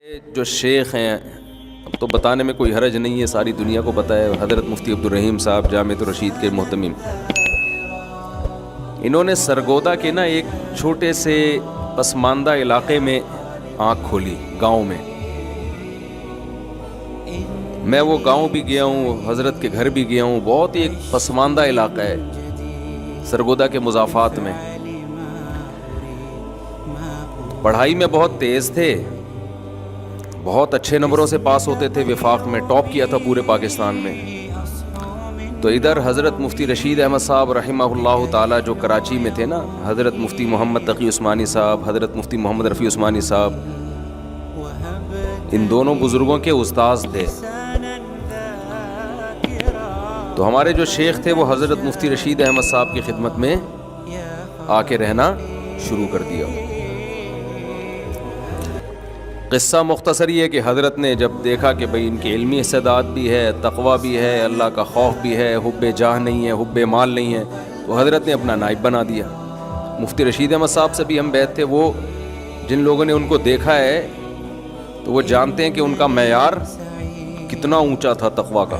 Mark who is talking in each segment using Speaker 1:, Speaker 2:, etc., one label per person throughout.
Speaker 1: جو شیخ ہیں اب تو بتانے میں کوئی حرج نہیں ہے، ساری دنیا کو پتہ ہے، حضرت مفتی عبدالرحیم صاحب جامعۃ الرشید کے محتمم، انہوں نے سرگودا کے نا ایک چھوٹے سے پسماندہ علاقے میں آنکھ کھولی، گاؤں میں وہ گاؤں بھی گیا ہوں، حضرت کے گھر بھی گیا ہوں، بہت ہی ایک پسماندہ علاقہ ہے سرگودا کے مضافات میں۔ پڑھائی میں بہت تیز تھے، بہت اچھے نمبروں سے پاس ہوتے تھے، وفاق میں ٹاپ کیا تھا پورے پاکستان میں۔ تو ادھر حضرت مفتی رشید احمد صاحب رحمہ اللہ تعالی جو کراچی میں تھے نا، حضرت مفتی محمد تقی عثمانی صاحب، حضرت مفتی محمد رفیع عثمانی صاحب، ان دونوں بزرگوں کے استاذ تھے۔ تو ہمارے جو شیخ تھے وہ حضرت مفتی رشید احمد صاحب کی خدمت میں آ کے رہنا شروع کر دیا۔ قصہ مختصر یہ ہے کہ حضرت نے جب دیکھا کہ بھئی ان کی علمی استعداد بھی ہے، تقویٰ بھی ہے، اللہ کا خوف بھی ہے، حب جاہ نہیں ہے، حب مال نہیں ہے، تو حضرت نے اپنا نائب بنا دیا۔ مفتی رشید احمد صاحب سے بھی ہم بیعت تھے، وہ جن لوگوں نے ان کو دیکھا ہے تو وہ جانتے ہیں کہ ان کا معیار کتنا اونچا تھا تقویٰ کا،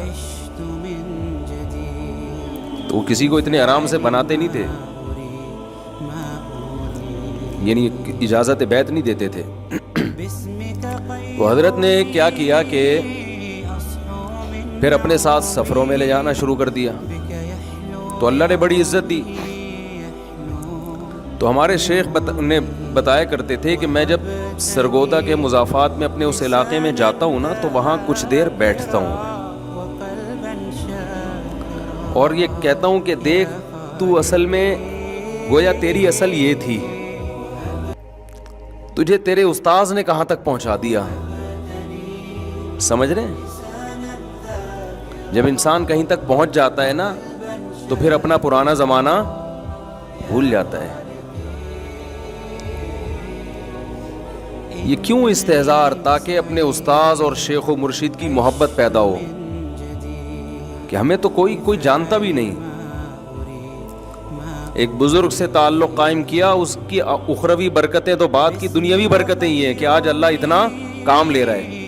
Speaker 1: تو وہ کسی کو اتنے آرام سے بناتے نہیں تھے، یعنی اجازت بیعت نہیں دیتے تھے۔ تو حضرت نے کیا کیا کہ پھر اپنے ساتھ سفروں میں لے جانا شروع کر دیا، تو اللہ نے بڑی عزت دی۔ تو ہمارے شیخ نے بتایا کرتے تھے کہ میں جب سرگودا کے مضافات میں اپنے اس علاقے میں جاتا ہوں نا، تو وہاں کچھ دیر بیٹھتا ہوں اور یہ کہتا ہوں کہ دیکھ تو اصل میں گویا تیری اصل یہ تھی، تجھے تیرے استاذ نے کہاں تک پہنچا دیا، سمجھ رہے ہیں؟ جب انسان کہیں تک پہنچ جاتا ہے نا تو پھر اپنا پرانا زمانہ بھول جاتا ہے۔ یہ کیوں استحضار؟ تاکہ اپنے استاذ اور شیخ و مرشد کی محبت پیدا ہو کہ ہمیں تو کوئی جانتا بھی نہیں، ایک بزرگ سے تعلق قائم کیا، اس کی اخروی برکتیں تو بعد کی دنیاوی برکتیں یہ ہیں کہ آج اللہ اتنا کام لے رہا ہے۔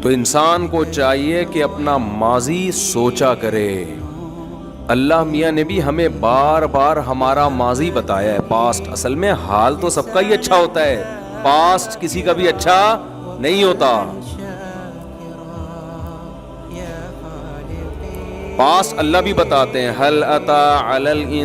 Speaker 1: تو انسان کو چاہیے کہ اپنا ماضی سوچا کرے۔ اللہ میاں نے بھی ہمیں بار بار ہمارا ماضی بتایا ہے، پاسٹ۔ اصل میں حال تو سب کا ہی اچھا ہوتا ہے، پاسٹ کسی کا بھی اچھا نہیں ہوتا۔ پاسٹ اللہ بھی بتاتے ہیں، هل أتى على